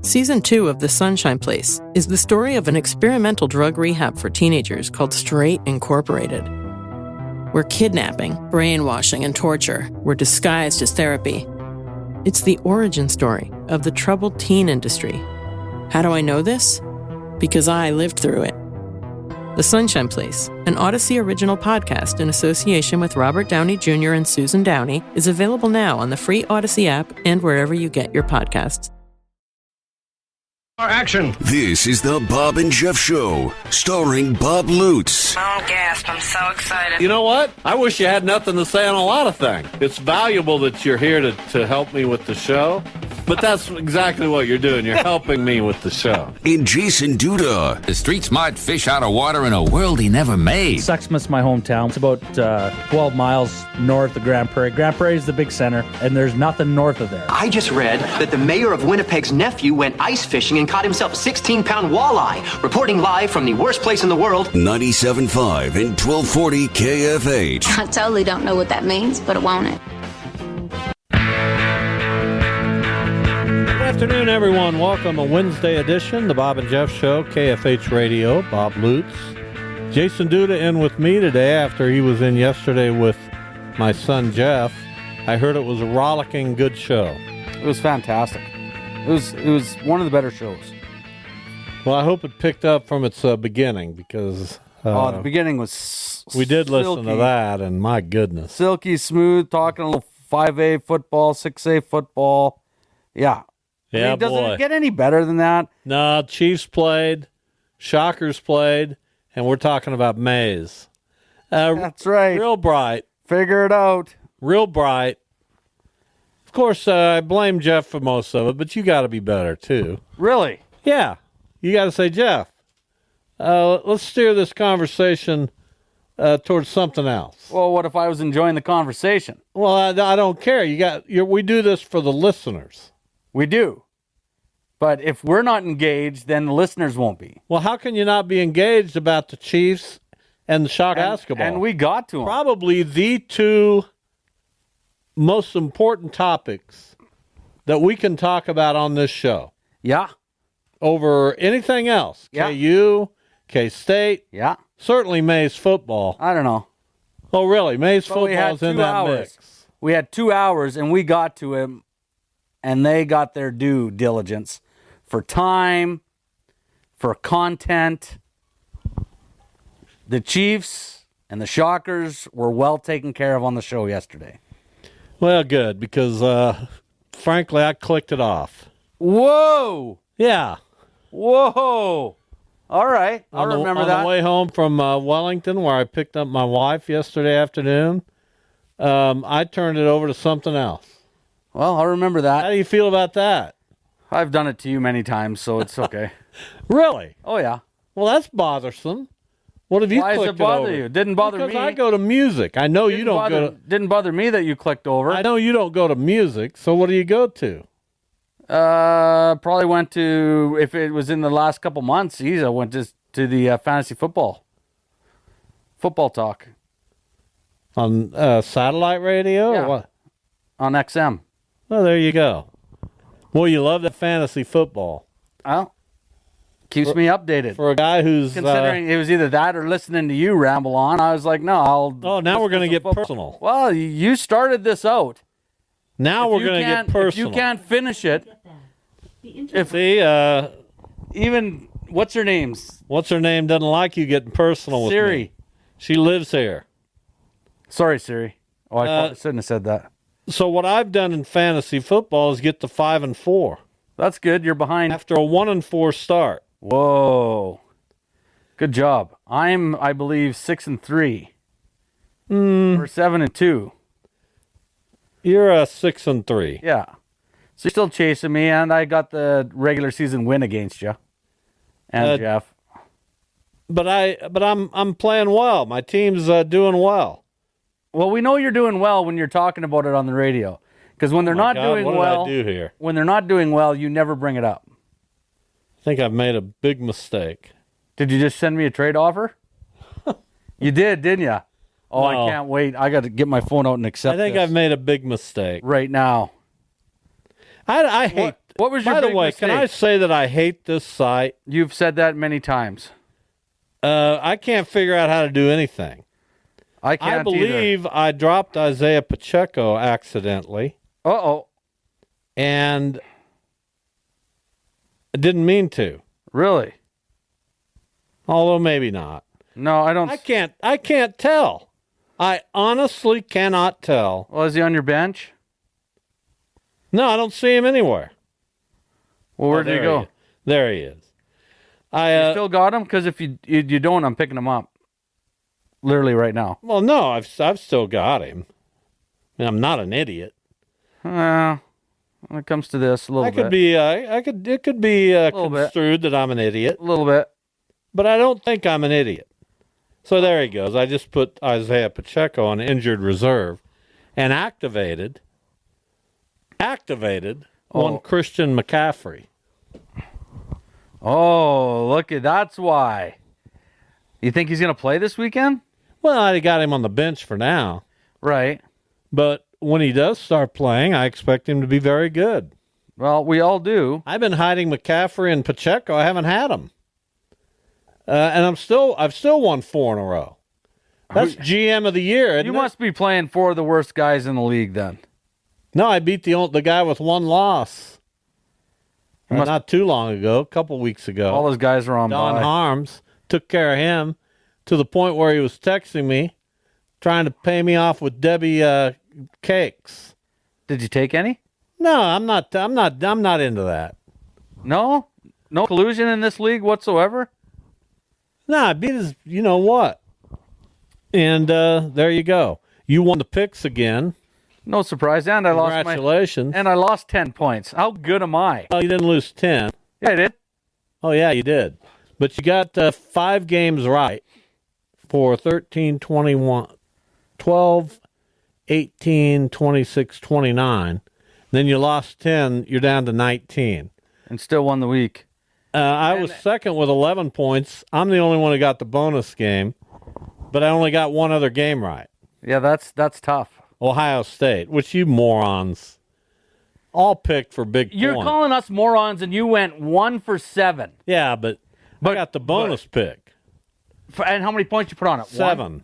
Season 2 of The Sunshine Place is the story of an experimental drug rehab for teenagers called Straight Incorporated, where kidnapping, brainwashing, and torture were disguised as therapy. It's the origin story of the troubled teen industry. How do I know this? Because I lived through it. The Sunshine Place, an Odyssey original podcast in association with Robert Downey Jr. and Susan Downey, is available now on the free Odyssey app and wherever you get your podcasts. Action! This is the Bob and Jeff Show, starring Bob Lutz. Oh, gasp. I'm so excited. You know what? I wish you had nothing to say on a lot of things. It's valuable that you're here to help me with the show, but that's exactly what you're doing. You're helping me with the show. And Jason Duda. The street smart fish out of water in a world he never made. Sexsmith's my hometown. It's about 12 miles north of Grand Prairie. Grand Prairie is the big center, and there's nothing north of there. I just read that the mayor of Winnipeg's nephew went ice fishing and caught himself a 16-pound walleye. Reporting live from the worst place in the world. 97.5 and 1240 KFH. I totally don't know what that means, but I want it. Good afternoon, everyone. Welcome to Wednesday edition, the Bob and Jeff Show, KFH Radio. Bob Lutz. Jason Duda in with me today after he was in yesterday with my son Jeff. I heard it was a rollicking good show. It was fantastic. It was one of the better shows. Well, I hope it picked up from its beginning because... the beginning was we did silky. listen to that, and my goodness. Silky smooth, talking a little 5A football, 6A football. Yeah. Yeah, doesn't boy. it get any better than that? No, Chiefs played, Shockers played, and we're talking about Mays. That's right. Real bright. Figure it out. Real bright. Of course, I blame Jeff for most of it, but you got to be better, too. Really? Yeah. You got to say, Jeff, let's steer this conversation towards something else. Well, what if I was enjoying the conversation? Well, I don't care. We do this for the listeners. We do. But if we're not engaged, then the listeners won't be. Well, how can you not be engaged about the Chiefs and the Shock basketball? And we got to them. Probably the two most important topics that we can talk about on this show. Yeah. Over anything else. Yeah. KU, K-State. Yeah. Certainly Mays football. I don't know. Oh, really? Mays But football is in that mix. We had 2 hours, and we got to him, and they got their due diligence for time, for content. The Chiefs and the Shockers were well taken care of on the show yesterday. Well, good, because, frankly, I clicked it off. Whoa! Yeah. Whoa! All right, I'll remember that. On the way home from Wellington, where I picked up my wife yesterday afternoon, I turned it over to something else. Well, I'll remember that. How do you feel about that? I've done it to you many times, so it's okay. Really? Oh, yeah. Well, that's bothersome. What have you Why clicked does it bother over? you? It didn't bother because me. I go to music. I know you don't go to... Didn't bother me that you clicked over. I know you don't go to music, so what do you go to? Probably went to, if it was in the last couple months, I went to the fantasy football talk. On satellite radio Yeah. or what? On XM. Well, there you go. Well, you love that fantasy football. Well, keeps me updated. For a guy who's... Considering it was either that or listening to you ramble on, I was like, no, I'll... Oh, now we're going to get football. personal. Well, you started this out. Now we're going to get personal. If you can't finish it... Even... What's her name? What's her name doesn't like you getting personal with Siri. me. She lives here. Sorry, Siri. Oh, I probably shouldn't have said that. So what I've done in fantasy football is get to 5-4 That's good. You're behind. after a 1-4 start. Whoa. Good job. I'm, I believe, 6-3. Or 7-2. You're a 6-3. Yeah. So you're still chasing me, and I got the regular season win against you. And Jeff. But I'm playing well. My team's doing well. Well, we know you're doing well when you're talking about it on the radio. Because when they're not doing what well, did I do here? when they're not doing well, you never bring it up. I think I've made a big mistake. Did you just send me a trade offer? You did, didn't you? Oh, No. I can't wait. I got to get my phone out and accept I think this I've made a big mistake. right now. I hate What was your By the big way, mistake? can I say that I hate this site? You've said that many times. I can't figure out how to do anything. I can't I believe either. I dropped Isaiah Pacheco accidentally, Uh-oh. and I didn't mean to. Really? Although maybe not. No, I don't. I can't tell. I honestly cannot tell. Well, is he on your bench? No, I don't see him anywhere. Well, where did he there go? is. There he is. You still got him? Because if you don't, I'm picking him up. Literally right now. Well, no, I've still got him. I mean, I'm not an idiot. When it comes to this, a little bit. It could be Little bit. construed that I'm an idiot, A little bit. but I don't think I'm an idiot. So there he goes. I just put Isaiah Pacheco on injured reserve and activated on Christian McCaffrey. Oh, look at that's why. You think he's going to play this weekend? Well, I got him on the bench for now, Right. but when he does start playing, I expect him to be very good. Well, we all do. I've been hiding McCaffrey and Pacheco. I haven't had them, and I've still won 4 in a row. That's GM of the year. Isn't You it? must be playing 4 of the worst guys in the league then. No, I beat the guy with 1 loss. Not too long ago, a couple weeks ago. All those guys are on Don bye. Harms took care of him to the point where he was texting me, trying to pay me off with Debbie cakes. Did you take any? No, I'm not into that. No? No collusion in this league whatsoever? No, I beat his, you know what? And there you go. You won the picks again. No surprise. And I lost Congratulations. and I lost 10 points. How good am I? Well, you didn't lose 10. Yeah, I did. Oh, yeah, you did. But you got 5 games right for 13, 21, 12, 18, 26, 29. Then you lost 10. You're down to 19. And still won the week. I was second with 11 points. I'm the only one who got the bonus game, but I only got one other game right. Yeah, that's tough. Ohio State, which you morons all picked for big You're points. calling us morons, and you went 1 for 7. Yeah, but I got the bonus pick. And how many points you put on it? 7. 1?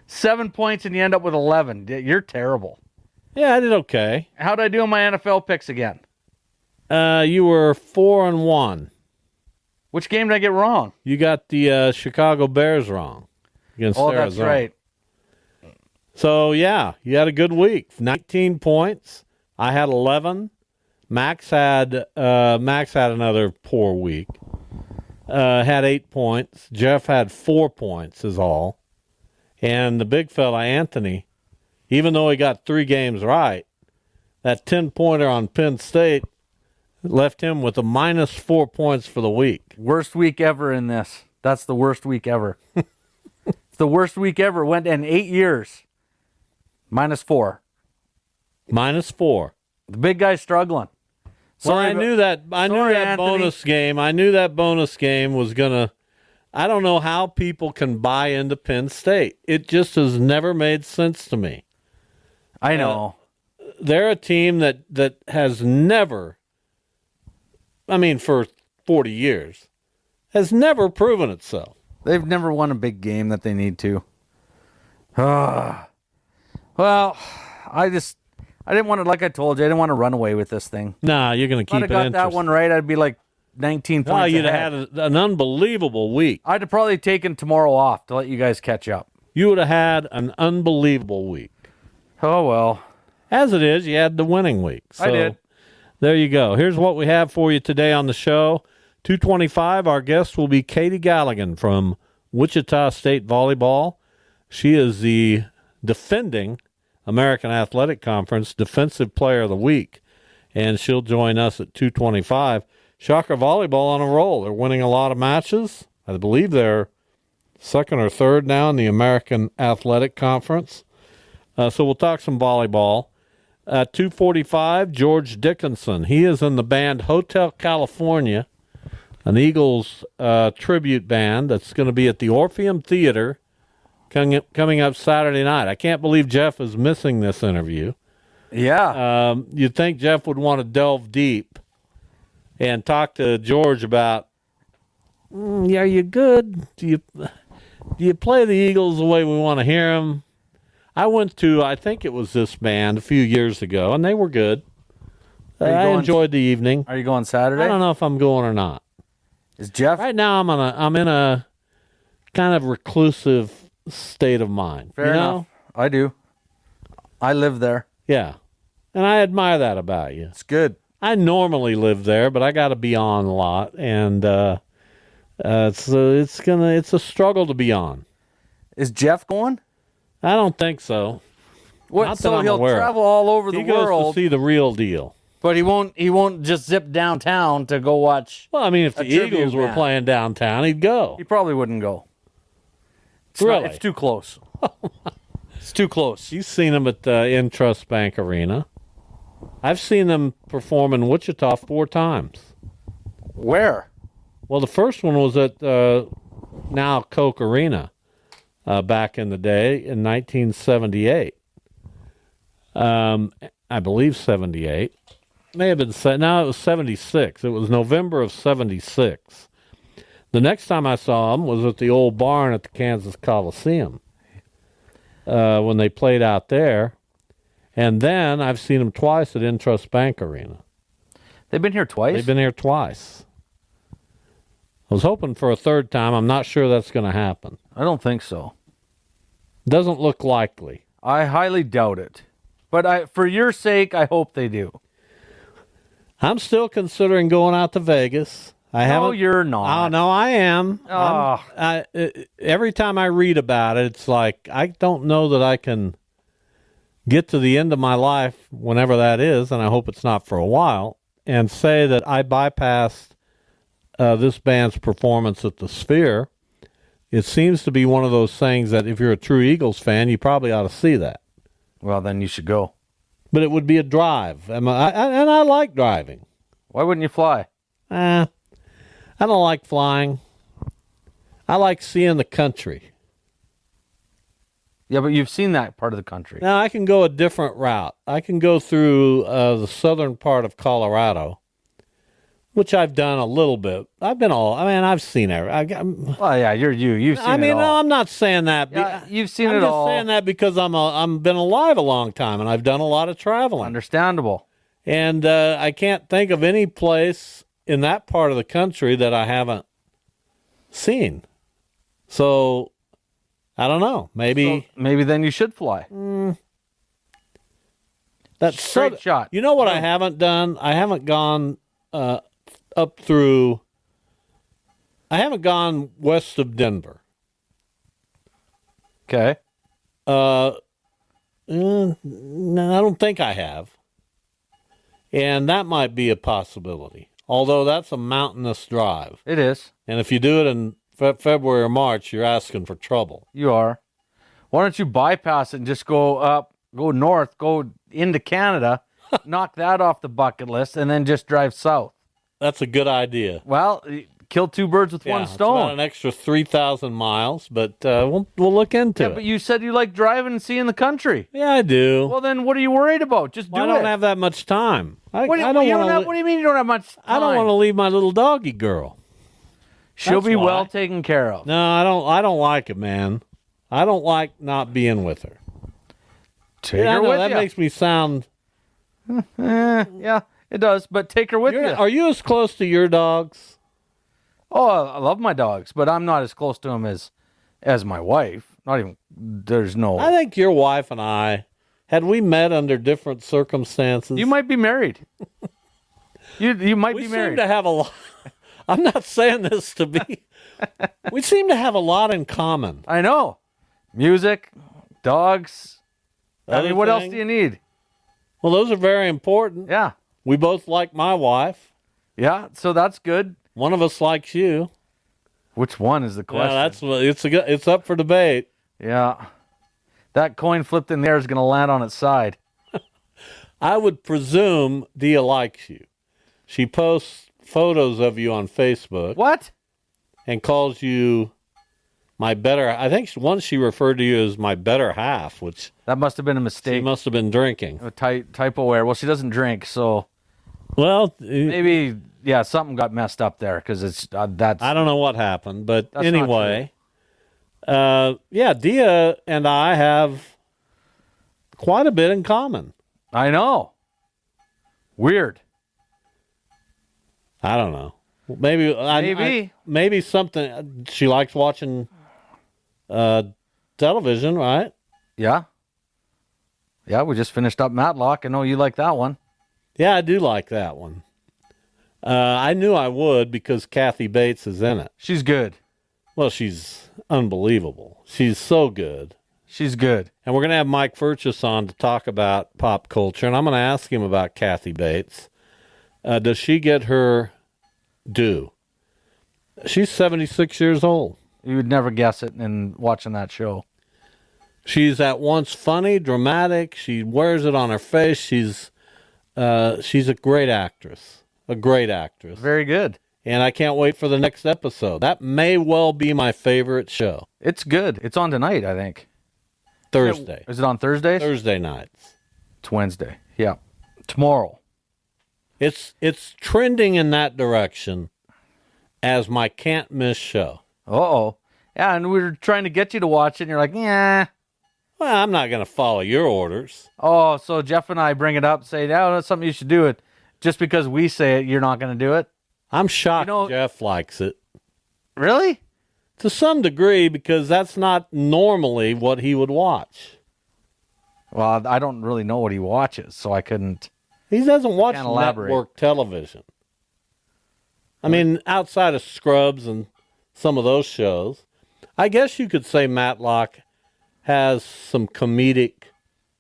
7 points, and you end up with 11. You're terrible. Yeah, I did okay. How'd I do in my NFL picks again? You were 4-1. Which game did I get wrong? You got the Chicago Bears wrong against Arizona. That's right. So, yeah, you had a good week. 19 points. I had 11. Max had another poor week. Had 8 points. Jeff had 4 points is all. And the big fella, Anthony, even though he got 3 games right, that 10-pointer on Penn State left him with a minus 4 points for the week. Worst week ever in this. That's the worst week ever. It's the worst week ever. Went in 8 years. Minus 4. Minus 4. The big guy's struggling. Well, I knew that Anthony. bonus game. I knew that bonus game was gonna. I don't know how people can buy into Penn State. It just has never made sense to me. I know. They're a team that has never. I mean, for 40 years, has never proven itself. They've never won a big game that they need to. Well, I didn't want to, like I told you, I didn't want to run away with this thing. Nah, you're going to keep it If I'd have got that interesting. one right, I'd be like 19 points Oh, you'd ahead. have had an unbelievable week. I'd have probably taken tomorrow off to let you guys catch up. You would have had an unbelievable week. Oh, well. As it is, you had the winning week. So I did. There you go. Here's what we have for you today on the show. 2:25, our guest will be Katie Galligan from Wichita State Volleyball. She is the defending American Athletic Conference Defensive Player of the Week, and she'll join us at 2:25. Shocker Volleyball on a roll. They're winning a lot of matches. I believe they're second or third now in the American Athletic Conference. So we'll talk some volleyball. At 2:45, George Dickinson. He is in the band Hotel California, an Eagles tribute band that's going to be at the Orpheum Theater coming up Saturday night. I can't believe Jeff is missing this interview. Yeah. You'd think Jeff would want to delve deep and talked to George about, are you good? Do you play the Eagles the way we want to hear them? I went to, I think it was this band a few years ago, and they were good. I enjoyed the evening. Are you going Saturday? I don't know if I'm going or not. Is Jeff? Right now, I'm in a kind of reclusive state of mind. Fair enough. I do. I live there. Yeah, and I admire that about you. It's good. I normally live there, but I got to be on a lot, and it's a struggle to be on. Is Jeff going? I don't think so. What? Not that So I'm he'll aware. travel all over the He goes world, to see the real deal. but he won't just zip downtown to go watch. Well, I mean, if the tribute Eagles were band. playing downtown, he'd go. He probably wouldn't go. Really? It's too close. It's too close. You've seen them at Intrust Bank Arena. I've seen them perform in Wichita 4 times. Where? Well, the first one was at now Coke Arena back in the day in 1978. I believe 78. May have been, no, it was 76. It was November of 76. The next time I saw them was at the old barn at the Kansas Coliseum when they played out there. And then I've seen them twice at Intrust Bank Arena. They've been here twice? They've been here twice. I was hoping for a third time. I'm not sure that's going to happen. I don't think so. Doesn't look likely. I highly doubt it. But for your sake, I hope they do. I'm still considering going out to Vegas. No, you're not. Oh, no, I am. Oh. Every time I read about it, it's like I don't know that I can get to the end of my life, whenever that is, and I hope it's not for a while, and say that I bypassed this band's performance at the Sphere. It seems to be one of those things that if you're a true Eagles fan, you probably ought to see that. Well, then you should go. But it would be a drive, and I like driving. Why wouldn't you fly? I don't like flying. I like seeing the country. Yeah, but you've seen that part of the country. Now, I can go a different route. I can go through the southern part of Colorado, which I've done a little bit. I've seen it. Well, yeah, you've seen it all. No, I'm not saying that. Yeah, you've seen I'm it just all. saying that because I'm been alive a long time, and I've done a lot of traveling. Understandable. And I can't think of any place in that part of the country that I haven't seen. So, I don't know. Maybe then you should fly. That's straight shot. You know what I haven't done? I haven't gone up through. I haven't gone west of Denver. Okay. No, I don't think I have. And that might be a possibility. Although that's a mountainous drive. It is. And if you do it in February or March, you're asking for trouble. You are. Why don't you bypass it and just go north, go into Canada, knock that off the bucket list, and then just drive south? That's a good idea. Well, kill 2 birds with one It's stone. about an extra 3,000 miles, but we'll look into it. Yeah, but you said you like driving and seeing the country. Yeah, I do. Well, then what are you worried about? Just do it. I don't have that much time. What do you mean you don't have much time? I don't want to leave my little doggy girl. She'll That's be why. well taken care of. No, I don't like it, man. I don't like not being with her. Take I her know with that you. makes me sound. Yeah, it does. But take her with you. Are you as close to your dogs? Oh, I love my dogs, but I'm not as close to them as my wife. Not even. There's no. I think your wife and I, had we met under different circumstances, You might be married. you might we be seem married. to have a lot. I'm not saying this to be. We seem to have a lot in common. I know. Music, dogs. Other what else thing? do you need? Well, those are very important. Yeah. We both like my wife. Yeah, so that's good. One of us likes you. Which one is the question? It's up for debate. Yeah. That coin flipped in the air is going to land on its side. I would presume Dia likes you. She posts photos of you on Facebook. What? And calls you my better. I think once she referred to you as my better half, which that must have been a she mistake. must have been drinking. A typo error. Well, she doesn't drink, so well, maybe something got messed up there because it's that's. I don't know what happened, but That's anyway, Dia and I have quite a bit in common. I know. Weird. I don't know. Maybe something. She likes watching television, right? Yeah. Yeah, we just finished up Matlock. I know you like that one. Yeah, I do like that one. I knew I would because Kathy Bates is in it. She's good. Well, she's unbelievable. She's so good. She's good. And we're going to have Mike Furchess on to talk about pop culture, and I'm going to ask him about Kathy Bates. Does she get her due? She's 76 years old. You would never guess it in watching that show. She's at once funny, dramatic. She wears it on her face. She's a great actress. A great actress. Very good. And I can't wait for the next episode. That may well be my favorite show. It's good. It's on tonight, I think. Thursday. Is it on Thursdays? Thursday nights. It's Wednesday. Yeah. Tomorrow. It's trending in that direction as my can't miss show. Uh-oh. Yeah, and we were trying to get you to watch it, and you're like, yeah. Well, I'm not going to follow your orders. Oh, so Jeff and I bring it up, say, no, that's something you should do it. Just because we say it, you're not going to do it? I'm shocked Jeff likes it. Really? To some degree, because that's not normally what he would watch. Well, I don't really know what he watches, so I couldn't. He doesn't watch network television. I mean, outside of Scrubs and some of those shows, I guess you could say Matlock has some comedic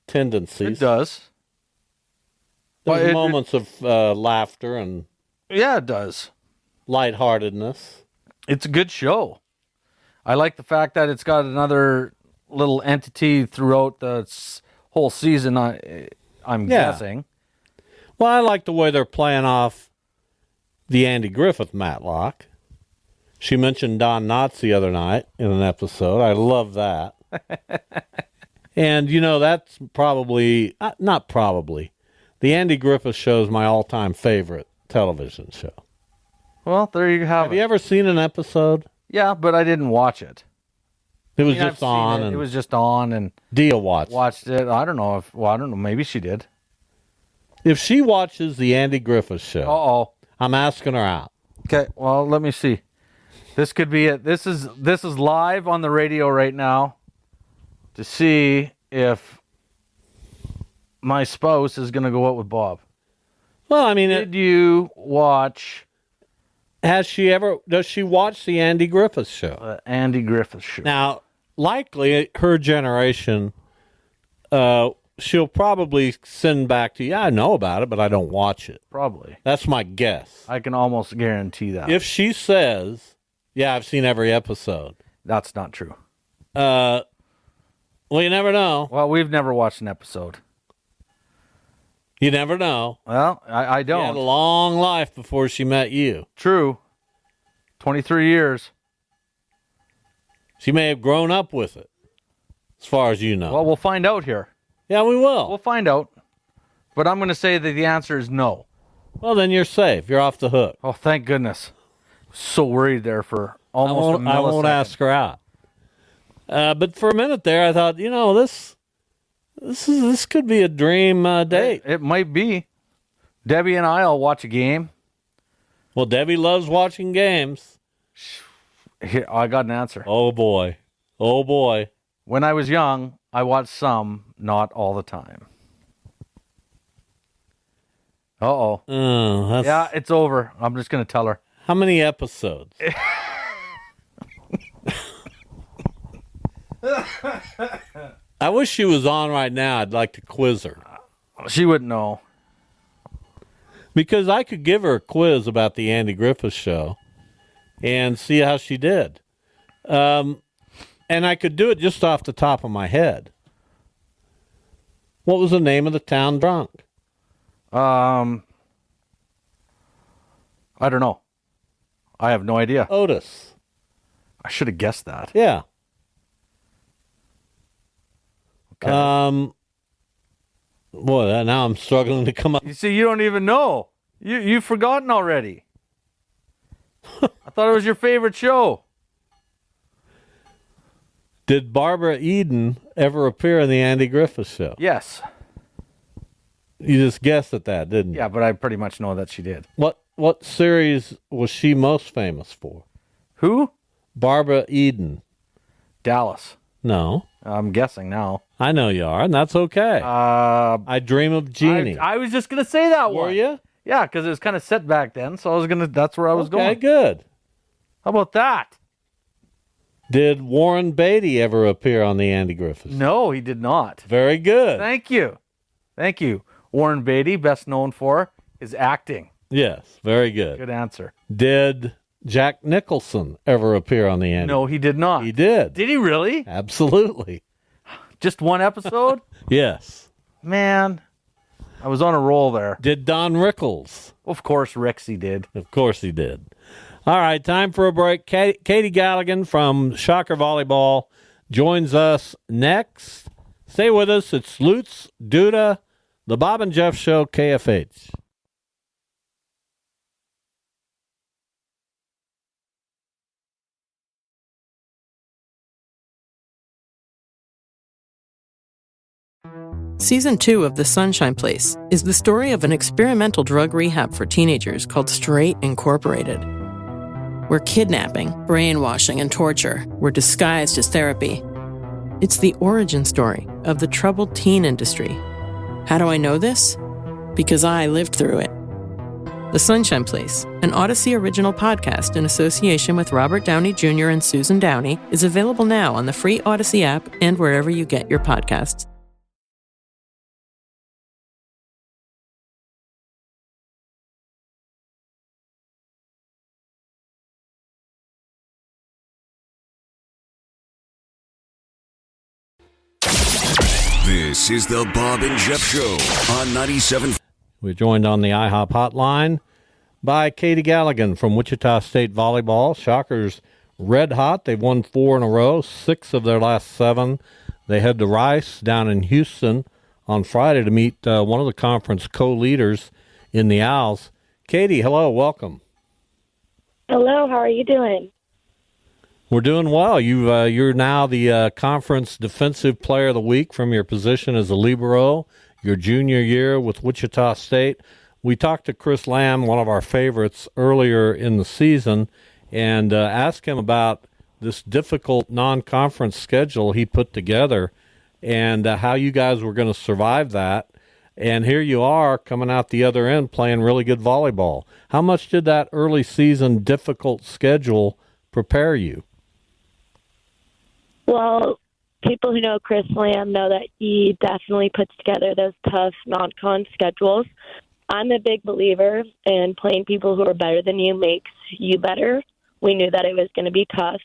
tendencies. It does. There's moments of laughter and yeah, it does. Lightheartedness. It's a good show. I like the fact that it's got another little entity throughout the whole season. I'm guessing. Well, I like the way they're playing off the Andy Griffith Matlock. She mentioned Don Knotts the other night in an episode. I love that. And, that's probably, not probably, the Andy Griffith show is my all-time favorite television show. Well, there you have it. Have you ever seen an episode? Yeah, but I didn't watch it. It was just on. It was just on, and Dia watched it. I don't know. Maybe she did. If she watches the Andy Griffith show, I'm asking her out. Okay, well, let me see. This could be it. This is live on the radio right now to see if my spouse is going to go out with Bob. Well, I mean, did you watch? Does she watch the Andy Griffith show? Andy Griffith show. Now, likely her generation, she'll probably send back to you, I know about it, but I don't watch it. Probably. That's my guess. I can almost guarantee that. If she says, yeah, I've seen every episode. That's not true. Well, you never know. Well, we've never watched an episode. You never know. Well, I don't. She had a long life before she met you. True. 23 years. She may have grown up with it, as far as you know. Well, we'll find out here. Yeah, we will. We'll find out. But I'm going to say that the answer is no. Well, then you're safe. You're off the hook. Oh, thank goodness. So worried there for almost a millisecond. I won't ask her out. But for a minute there, I thought, this could be a dream date. It might be. Debbie and I'll watch a game. Well, Debbie loves watching games. Here, I got an answer. Oh, boy. Oh, boy. When I was young, I watched some, not all the time. Uh-oh. Yeah, it's over. I'm just going to tell her. How many episodes? I wish she was on right now. I'd like to quiz her. She wouldn't know. Because I could give her a quiz about the Andy Griffith show and see how she did. And I could do it just off the top of my head. What was the name of the town drunk? I don't know. I have no idea. Otis. I should have guessed that. Yeah. Okay. Boy, now I'm struggling to come up. You see, you don't even know. You've forgotten already. thought it was your favorite show. Did Barbara Eden ever appear in the Andy Griffith Show? Yes. You just guessed at that, didn't you? Yeah, but I pretty much know that she did. What series was she most famous for? Who? Barbara Eden. Dallas. No. I'm guessing now. I know you are, and that's okay. I Dream of Jeannie. I was just going to say that one. Were you? Yeah, because it was kind of set back then, so that's where I was going. Okay, good. How about that? Did Warren Beatty ever appear on the Andy Griffith Show? No, he did not. Very good. Thank you. Warren Beatty, best known for his acting. Yes, very good. Good answer. Did Jack Nicholson ever appear on the Andy? No, he did not. He did. Did he really? Absolutely. Just one episode? Yes. Man, I was on a roll there. Did Don Rickles? Of course, Rixie did. Of course he did. All right, time for a break. Katie Galligan from Shocker Volleyball joins us next. Stay with us. It's Lutz, Duda, the Bob and Jeff Show, KFH. Season 2 of The Sunshine Place is the story of an experimental drug rehab for teenagers called Straight Incorporated, where kidnapping, brainwashing, and torture were disguised as therapy. It's the origin story of the troubled teen industry. How do I know this? Because I lived through it. The Sunshine Place, an Odyssey original podcast in association with Robert Downey Jr. and Susan Downey, is available now on the free Odyssey app and wherever you get your podcasts. This is the Bob and Jeff Show on 97. We're joined on the IHOP hotline by Katie Galligan from Wichita State Volleyball. Shockers red hot. They've won 4 in a row, 6 of their last 7. They head to Rice down in Houston on Friday to meet one of the conference co-leaders in the Owls. Katie, hello, welcome. Hello, how are you doing? We're doing well. You're now the conference defensive player of the week from your position as a libero, your junior year with Wichita State. We talked to Chris Lamb, one of our favorites, earlier in the season, and asked him about this difficult non-conference schedule he put together and how you guys were going to survive that. And here you are coming out the other end playing really good volleyball. How much did that early season difficult schedule prepare you? Well, people who know Chris Lamb know that he definitely puts together those tough non-con schedules. I'm a big believer in playing people who are better than you makes you better. We knew that it was going to be tough,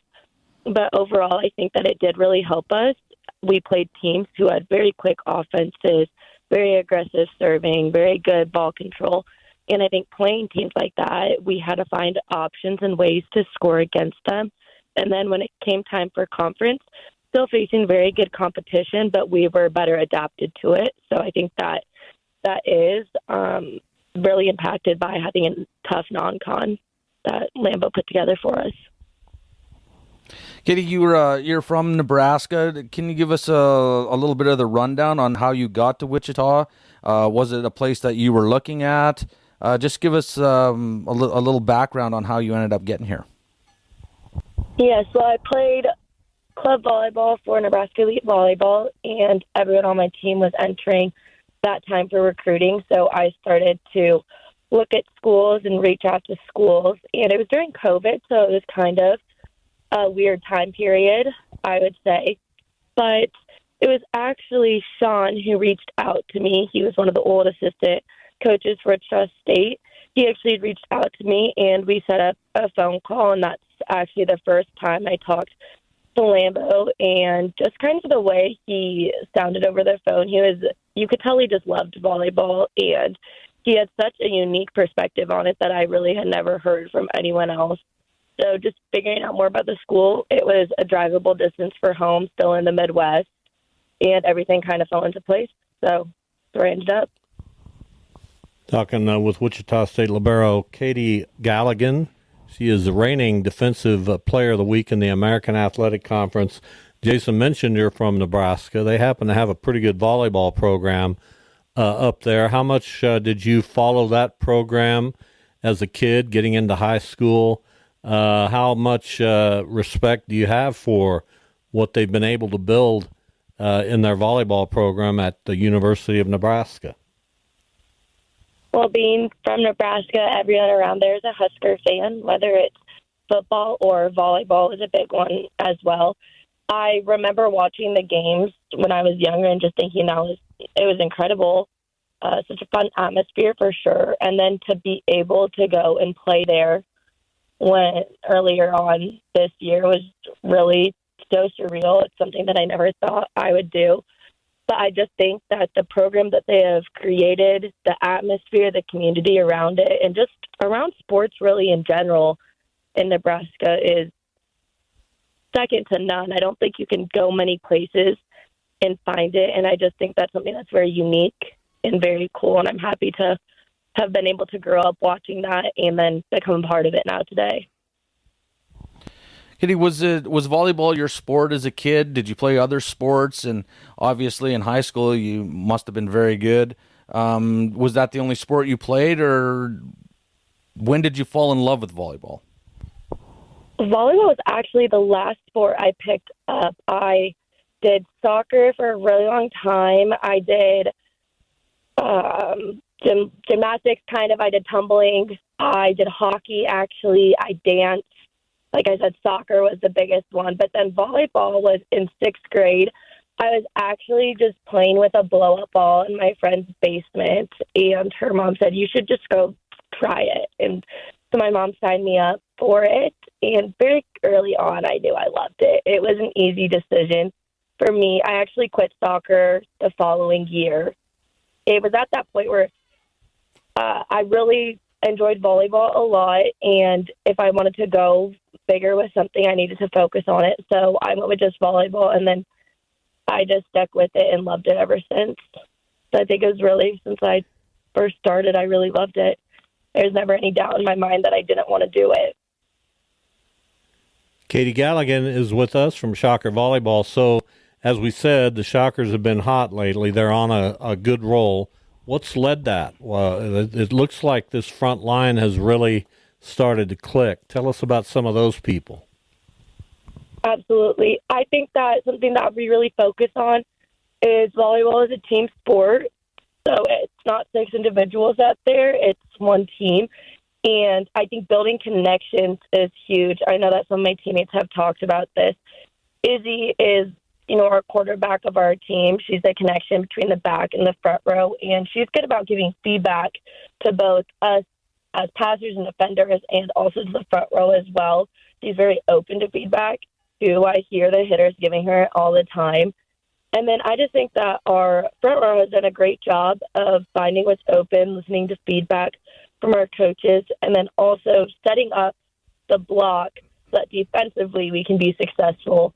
but overall, I think that it did really help us. We played teams who had very quick offenses, very aggressive serving, very good ball control. And I think playing teams like that, we had to find options and ways to score against them. And then when it came time for conference, still facing very good competition, but we were better adapted to it. So I think that is really impacted by having a tough non-con that Lambeau put together for us. Katie, you're from Nebraska. Can you give us a little bit of the rundown on how you got to Wichita? Was it a place that you were looking at? Just give us a little background on how you ended up getting here. Yeah, so I played club volleyball for Nebraska Elite Volleyball, and everyone on my team was entering that time for recruiting. So I started to look at schools and reach out to schools. And it was during COVID, so it was kind of a weird time period, I would say. But it was actually Sean who reached out to me. He was one of the old assistant coaches for Wichita State. He actually reached out to me, and we set up a phone call, and that's actually the first time I talked to Lambeau. And just kind of the way he sounded over the phone, you could tell he just loved volleyball, and he had such a unique perspective on it that I really had never heard from anyone else. So just figuring out more about the school, it was a drivable distance for home, still in the Midwest, and everything kind of fell into place. So that's where I ended up. Talking with Wichita State libero Katie Galligan. She is the reigning Defensive Player of the Week in the American Athletic Conference. Jason mentioned you're from Nebraska. They happen to have a pretty good volleyball program up there. How much did you follow that program as a kid getting into high school? How much respect do you have for what they've been able to build in their volleyball program at the University of Nebraska? Well, being from Nebraska, everyone around there is a Husker fan, whether it's football or volleyball is a big one as well. I remember watching the games when I was younger and just thinking it was incredible, such a fun atmosphere for sure. And then to be able to go and play there earlier on this year was really so surreal. It's something that I never thought I would do. But I just think that the program that they have created, the atmosphere, the community around it, and just around sports really in general in Nebraska is second to none. I don't think you can go many places and find it. And I just think that's something that's very unique and very cool. And I'm happy to have been able to grow up watching that and then become a part of it now today. Kitty, was volleyball your sport as a kid? Did you play other sports? And obviously in high school you must have been very good. Was that the only sport you played, or when did you fall in love with volleyball? Volleyball was actually the last sport I picked up. I did soccer for a really long time. I did gymnastics, kind of. I did tumbling. I did hockey, actually. I danced. Like I said, soccer was the biggest one. But then volleyball was in sixth grade. I was actually just playing with a blow-up ball in my friend's basement, and her mom said, you should just go try it. And so my mom signed me up for it, and very early on, I knew I loved it. It was an easy decision for me. I actually quit soccer the following year. It was at that point where I really enjoyed volleyball a lot, and if I wanted to go bigger with something, I needed to focus on it. So I went with just volleyball, and then I just stuck with it and loved it ever since. So I think it was really, since I first started, I really loved it. There's never any doubt in my mind that I didn't want to do it. Katie Galligan is with us from Shocker Volleyball. So, as we said, the Shockers have been hot lately. They're on a good roll. What's led that? Well, it looks like this front line has really started to click. Tell us about some of those people. Absolutely. I think that something that we really focus on is volleyball is a team sport. So it's not six individuals out there, it's one team. And I think building connections is huge. I know that some of my teammates have talked about this. Izzy is, our quarterback of our team. She's the connection between the back and the front row, and she's good about giving feedback to both us as passers and defenders and also to the front row as well. She's very open to feedback, too. I hear the hitters giving her all the time. And then I just think that our front row has done a great job of finding what's open, listening to feedback from our coaches, and then also setting up the block so that defensively we can be successful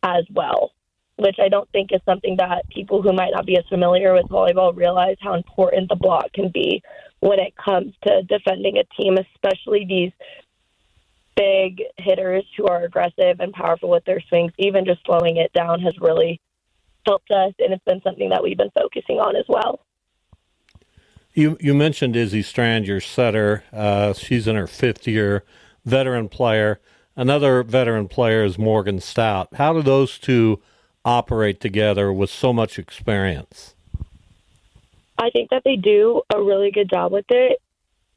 as well, which I don't think is something that people who might not be as familiar with volleyball realize how important the block can be when it comes to defending a team, especially these big hitters who are aggressive and powerful with their swings. Even just slowing it down has really helped us, and it's been something that we've been focusing on as well. You mentioned Izzy Strand, your setter. She's in her fifth year, veteran player. Another veteran player is Morgan Stout. How do those two operate together with so much experience? I think that they do a really good job with it.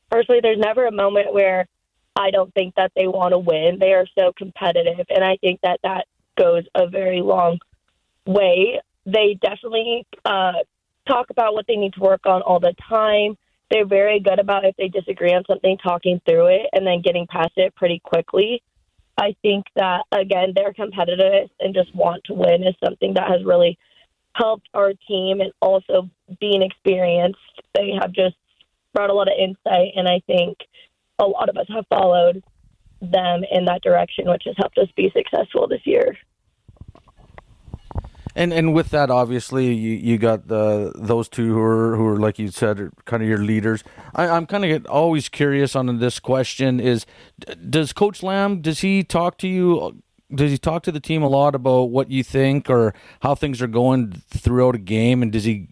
Personally, there's never a moment where I don't think that they want to win. They are so competitive, and I think that that goes a very long way. They definitely talk about what they need to work on all the time. They're very good about, if they disagree on something, talking through it and then getting past it pretty quickly. I think that, again, their competitiveness and just want to win is something that has really helped our team, and also being experienced. They have just brought a lot of insight, and I think a lot of us have followed them in that direction, which has helped us be successful this year. And with that, obviously, you got those two who are like you said, are kind of your leaders. I'm kind of always curious on this question: does Coach Lamb, does he talk to you? Does he talk to the team a lot about what you think or how things are going throughout a game? And does he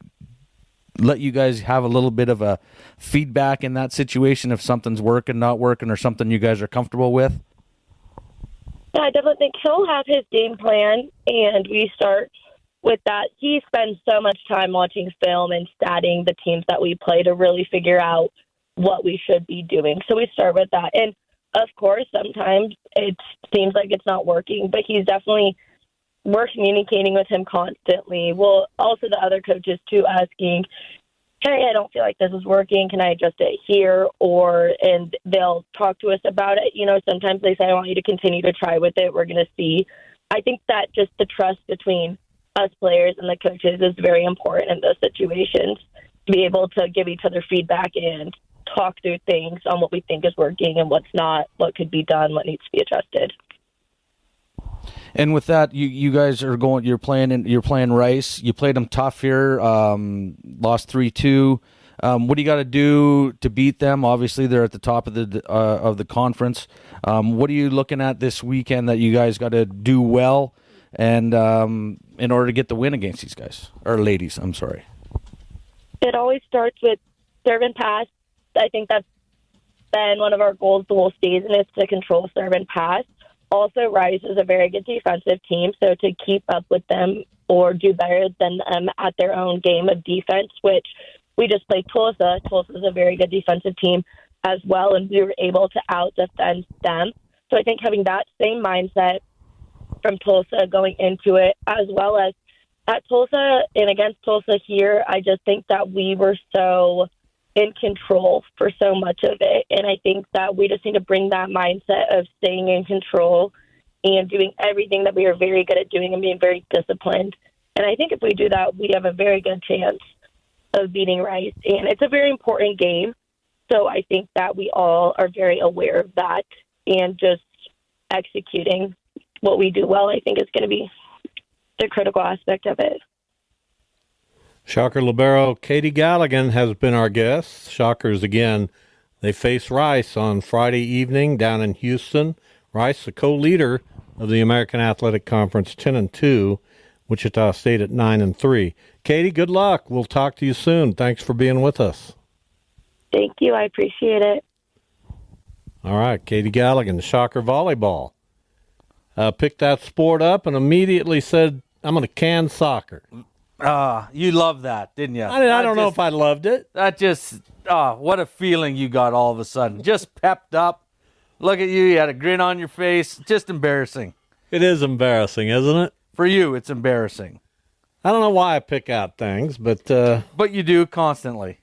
let you guys have a little bit of a feedback in that situation if something's working, not working, or something you guys are comfortable with? Yeah, I definitely think he'll have his game plan, and we start with that. He spends so much time watching film and statting the teams that we play to really figure out what we should be doing. So we start with that. And, of course, sometimes it seems like it's not working, but we're communicating with him constantly. Well, also the other coaches, too, asking, hey, I don't feel like this is working. Can I adjust it here? And they'll talk to us about it. Sometimes they say, I want you to continue to try with it. We're going to see. I think that just the trust between us players and the coaches is very important in those situations, to be able to give each other feedback and talk through things on what we think is working and what's not, what could be done, what needs to be adjusted. And with that, you guys are you're playing Rice. You played them tough here, lost 3-2. What do you got to do to beat them? Obviously, they're at the top of the conference. What are you looking at this weekend that you guys got to do well, and in order to get the win against these guys or ladies? I'm sorry. It always starts with serve and pass. I think that's been one of our goals the whole season, is to control serve and pass. Also, Rice is a very good defensive team, so to keep up with them or do better than them at their own game of defense, which we just played Tulsa. Tulsa is a very good defensive team as well, and we were able to out-defend them. So I think having that same mindset from Tulsa going into it, as well as at Tulsa and against Tulsa here, I just think that we were so in control for so much of it. And I think that we just need to bring that mindset of staying in control and doing everything that we are very good at doing and being very disciplined. And I think if we do that, we have a very good chance of beating Rice. And it's a very important game. So I think that we all are very aware of that, and just executing what we do well, I think, is going to be the critical aspect of it. Shocker libero Katie Galligan has been our guest. Shockers, again, they face Rice on Friday evening down in Houston. Rice, the co-leader of the American Athletic Conference, 10-2. Wichita State at 9-3. Katie, good luck. We'll talk to you soon. Thanks for being with us. Thank you. I appreciate it. All right, Katie Galligan, Shocker volleyball. Picked that sport up and immediately said, I'm going to can soccer. You loved that, didn't you? I don't know if I loved it. That just, what a feeling you got all of a sudden. Just pepped up. Look at you. You had a grin on your face. Just embarrassing. It is embarrassing, isn't it? For you, it's embarrassing. I don't know why I pick out things, but you do constantly.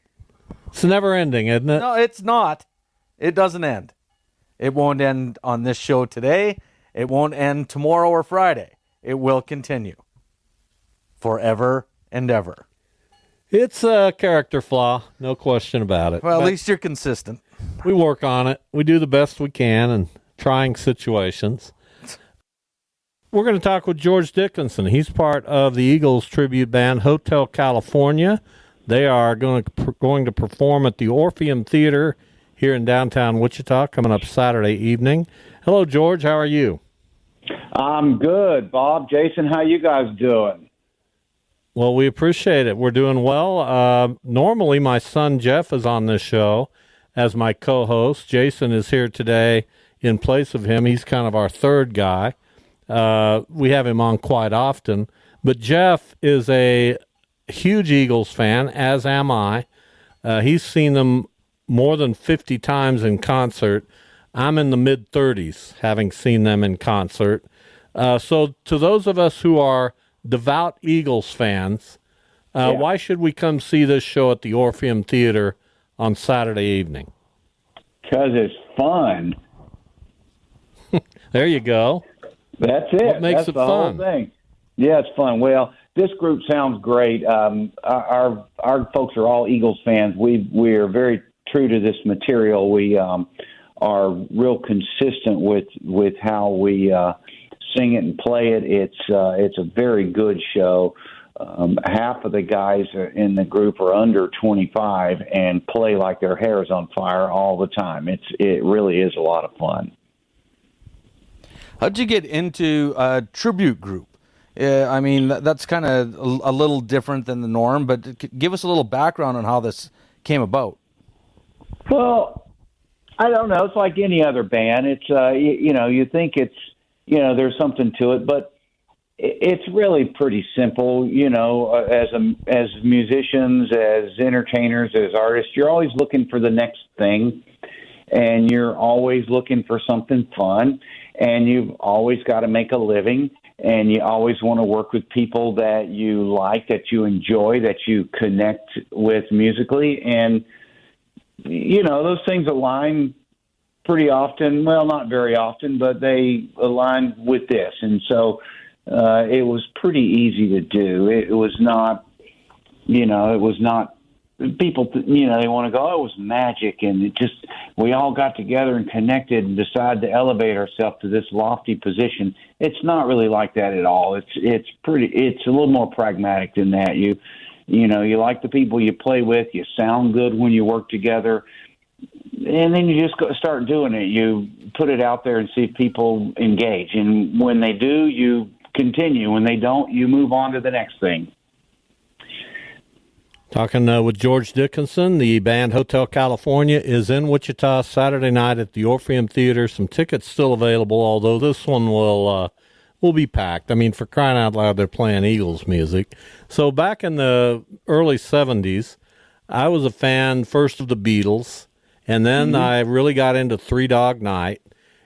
It's never ending, isn't it? No, it's not. It doesn't end. It won't end on this show today. It won't end tomorrow or Friday. It will continue forever and ever. It's a character flaw, no question about it. Well, at least you're consistent. We work on it. We do the best we can in trying situations. We're going to talk with George Dickinson. He's part of the Eagles tribute band Hotel California. They are going to perform at the Orpheum Theater here in downtown Wichita coming up Saturday evening. Hello, George. How are you? I'm good, Bob. Jason, how you guys doing? Well, we appreciate it. We're doing well. Normally, my son Jeff is on this show as my co-host. Jason is here today in place of him. He's kind of our third guy. We have him on quite often. But Jeff is a huge Eagles fan, as am I. He's seen them more than 50 times in concert. I'm in the mid-30s, having seen them in concert. So to those of us who are devout Eagles fans, why should we come see this show at the Orpheum Theater on Saturday evening? Because it's fun. There you go. That's it. What makes That's it the fun? Whole thing. Yeah, it's fun. Well, this group sounds great. Our folks are all Eagles fans. We are very true to this material. We are real consistent with how we sing it and play it. It's a very good show. Half of the guys in the group are under 25 and play like their hair is on fire all the time. It really is a lot of fun. How'd you get into a tribute group? I mean, that's kind of a little different than the norm, but give us a little background on how this came about. Well, I don't know. It's like any other band. It's you think it's there's something to it, but it's really pretty simple. As musicians, as entertainers, as artists, you're always looking for the next thing, and you're always looking for something fun, and you've always got to make a living, and you always want to work with people that you like, that you enjoy, that you connect with musically, and those things align pretty often. Well, not very often, but they align with this, and so it was pretty easy to do. It was not, people, they want to go, oh, it was magic, and we all got together and connected and decided to elevate ourselves to this lofty position. It's not really like that at all. It's a little more pragmatic than that. You like the people you play with, you sound good when you work together, and then you just start doing it. You put it out there and see if people engage, and when they do, you continue. When they don't, you move on to the next thing. Talking with George Dickinson. The band Hotel California is in Wichita Saturday night at the Orpheum Theater. Some tickets still available, although this one will be packed. I mean, for crying out loud, they're playing Eagles music. So back in the early 70s, I was a fan first of the Beatles, and then I really got into Three Dog Night.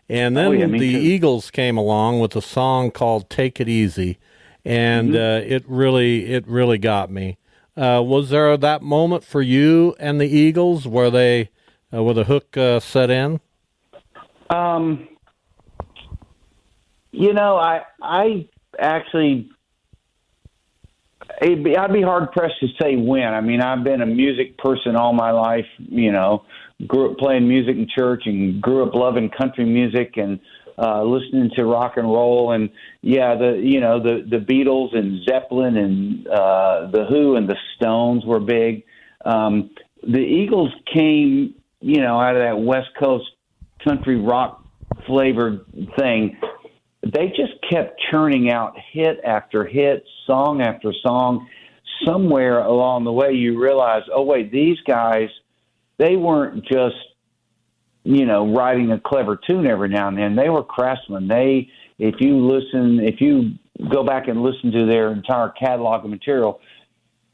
And then the Eagles came along with a song called Take It Easy, and it really got me. Was there that moment for you and the Eagles where the hook set in? I actually, I'd be hard pressed to say when. I mean, I've been a music person all my life. Grew up playing music in church and grew up loving country music and listening to rock and roll. And the Beatles and Zeppelin and the Who and the Stones were big. The Eagles came, out of that West Coast country rock flavored thing. They just kept churning out hit after hit, song after song. Somewhere along the way, you realize, oh wait, these guys, they weren't just, writing a clever tune every now and then. They were craftsmen. If you go back and listen to their entire catalog of material,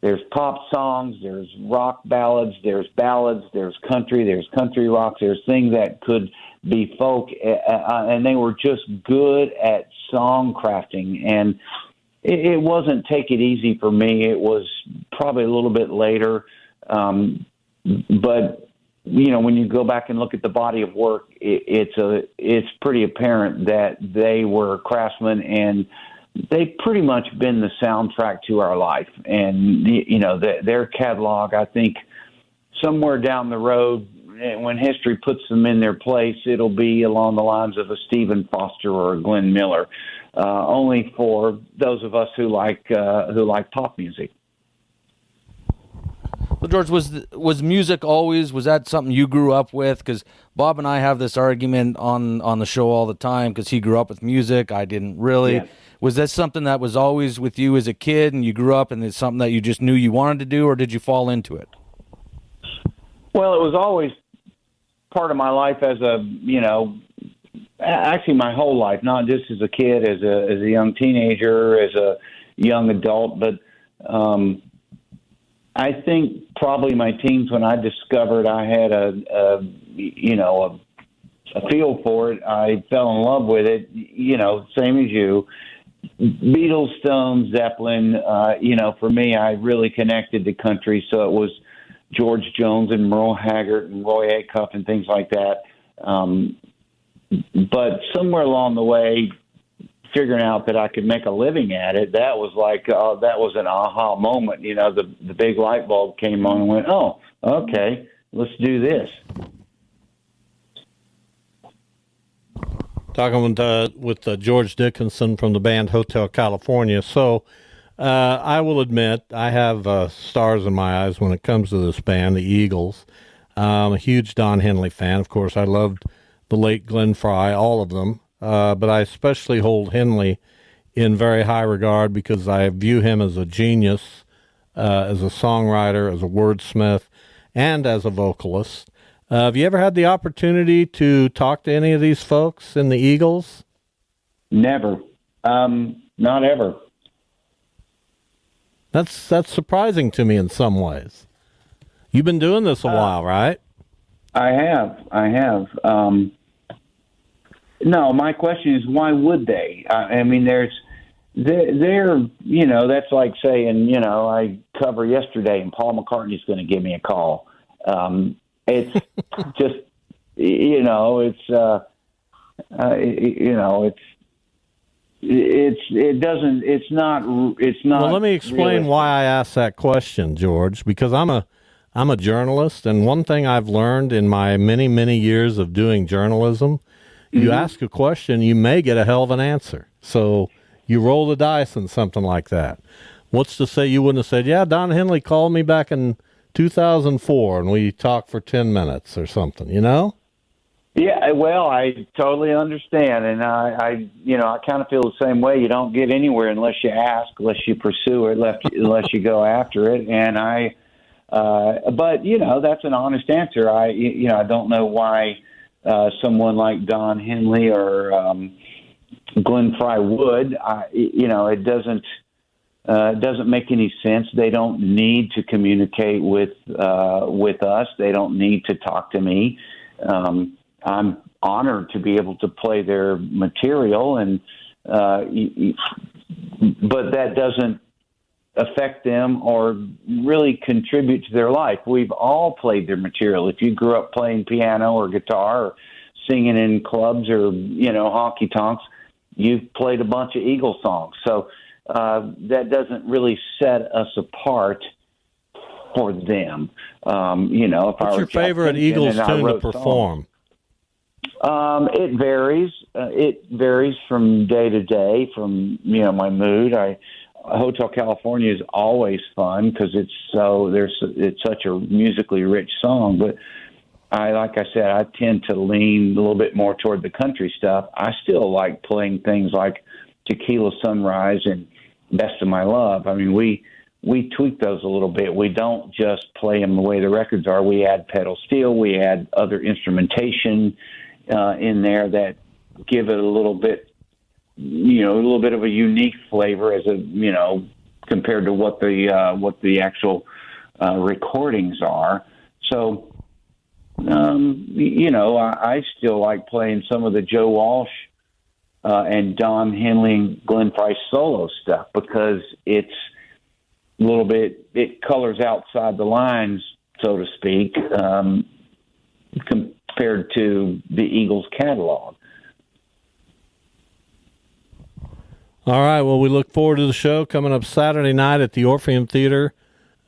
there's pop songs, there's rock ballads, there's country rock, there's things that could be folk, and they were just good at song crafting. And it wasn't Take It Easy for me. It was probably a little bit later. But when you go back and look at the body of work, it's pretty apparent that they were craftsmen, and they've pretty much been the soundtrack to our life. And their catalog, I think, somewhere down the road, when history puts them in their place, it'll be along the lines of a Stephen Foster or a Glenn Miller. Only for those of us who like pop music. Well, George, was music always, was that something you grew up with? Because Bob and I have this argument on the show all the time, because he grew up with music. I didn't really. Yeah. Was that something that was always with you as a kid, and you grew up and it's something that you just knew you wanted to do, or did you fall into it? Well, it was always part of my life actually my whole life, not just as a kid, as a young teenager, as a young adult, but I think probably my teens, when I discovered I had a feel for it, I fell in love with it, same as you. Beatles, Stones, Zeppelin, for me, I really connected to country, so it was George Jones and Merle Haggard and Roy Acuff and things like that. But somewhere along the way, figuring out that I could make a living at it, that was like, that was an aha moment. The big light bulb came on and went, oh, okay, let's do this. Talking with George Dickinson from the band Hotel California. So I will admit I have stars in my eyes when it comes to this band, the Eagles. I'm a huge Don Henley fan. Of course, I loved the late Glenn Frey, all of them. But I especially hold Henley in very high regard because I view him as a genius, as a songwriter, as a wordsmith, and as a vocalist. Have you ever had the opportunity to talk to any of these folks in the Eagles? Never. Not ever. That's surprising to me in some ways. You've been doing this a while, right? I have. No, my question is, why would they? I mean, they're, that's like saying, I cover yesterday and Paul McCartney's going to give me a call. It's just, it's not. Well, let me explain realistic. why I asked that question, George, because I'm a journalist, and one thing I've learned in my many, many years of doing journalism, you ask a question, you may get a hell of an answer. So you roll the dice on something like that. What's to say you wouldn't have said, yeah, Don Henley called me back in 2004 and we talked for 10 minutes or something, Yeah, well, I totally understand, and I kind of feel the same way. You don't get anywhere unless you ask, unless you pursue it, unless you go after it. And but that's an honest answer. I don't know why someone like Don Henley or Glenn Frey would. It doesn't make any sense. They don't need to communicate with us. They don't need to talk to me. I'm honored to be able to play their material, but that doesn't affect them or really contribute to their life. We've all played their material. If you grew up playing piano or guitar or singing in clubs or, hockey tonks, you've played a bunch of Eagle songs. So that doesn't really set us apart for them. What's your favorite Eagles tune to perform? It varies. It varies from day to day, from my mood. Hotel California is always fun because it's such a musically rich song. But like I said, I tend to lean a little bit more toward the country stuff. I still like playing things like Tequila Sunrise and Best of My Love. I mean, we tweak those a little bit. We don't just play them the way the records are. We add pedal steel. We add other instrumentation in there that give it a little bit of a unique flavor compared to what the actual recordings are. So, I still like playing some of the Joe Walsh and Don Henley and Glenn Frey solo stuff because it's a little bit, it colors outside the lines, so to speak, compared to the Eagles catalog. All right, well, we look forward to the show coming up Saturday night at the Orpheum Theater.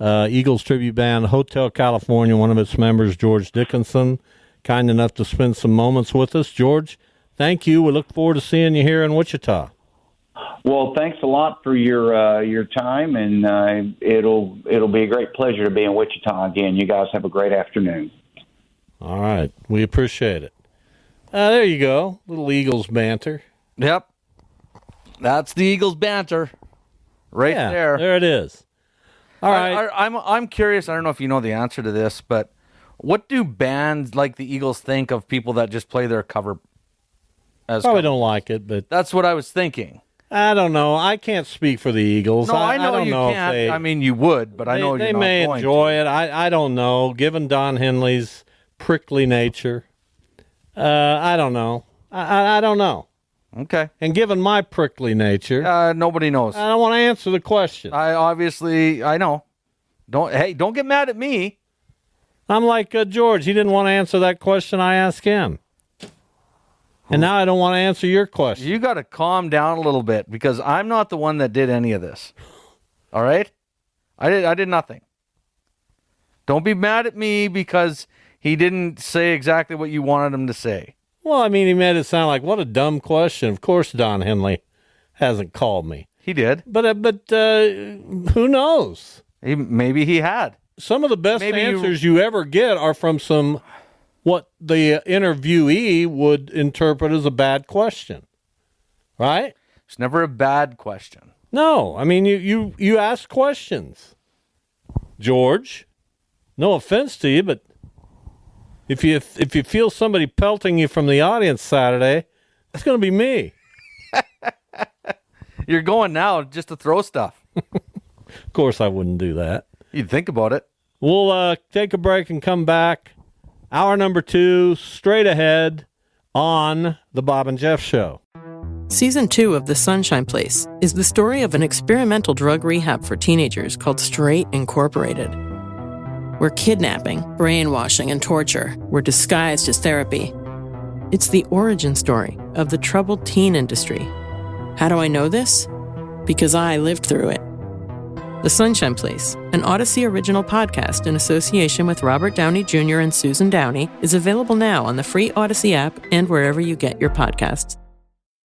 Eagles tribute band Hotel California, one of its members, George Dickinson, kind enough to spend some moments with us. George, thank you. We look forward to seeing you here in Wichita. Well, thanks a lot for your time, and it'll be a great pleasure to be in Wichita again. You guys have a great afternoon. All right, we appreciate it. There you go, little Eagles banter. Yep. That's the Eagles banter, right there. There it is. All right. I'm curious. I don't know if you know the answer to this, but what do bands like the Eagles think of people that just play their cover? Probably don't like it, but that's what I was thinking. I don't know. I can't speak for the Eagles. No, I know don't you know can't. if I mean, you would, but I know they you're not may going enjoy to. it. I don't know. Given Don Henley's prickly nature, I don't know. I don't know. Okay. And given my prickly nature, nobody knows. I don't want to answer the question. I know. Don't get mad at me. I'm like George. He didn't want to answer that question I asked him. And now I don't want to answer your question. You got to calm down a little bit because I'm not the one that did any of this. All right? I did nothing. Don't be mad at me because he didn't say exactly what you wanted him to say. Well, I mean, he made it sound like, what a dumb question. Of course Don Henley hasn't called me. He did. But who knows? Maybe he had. Some of the best answers you ever get are from what the interviewee would interpret as a bad question. Right? It's never a bad question. No. I mean, you ask questions. George, no offense to you, but if you feel somebody pelting you from the audience Saturday, it's going to be me. You're going now just to throw stuff. Of course I wouldn't do that. You'd think about it. We'll take a break and come back. Hour number 2, straight ahead on The Bob and Jeff Show. Season 2 of The Sunshine Place is the story of an experimental drug rehab for teenagers called Straight Incorporated, where kidnapping, brainwashing, and torture were disguised as therapy. It's the origin story of the troubled teen industry. How do I know this? Because I lived through it. The Sunshine Place, an Odyssey original podcast in association with Robert Downey Jr. and Susan Downey, is available now on the free Odyssey app and wherever you get your podcasts.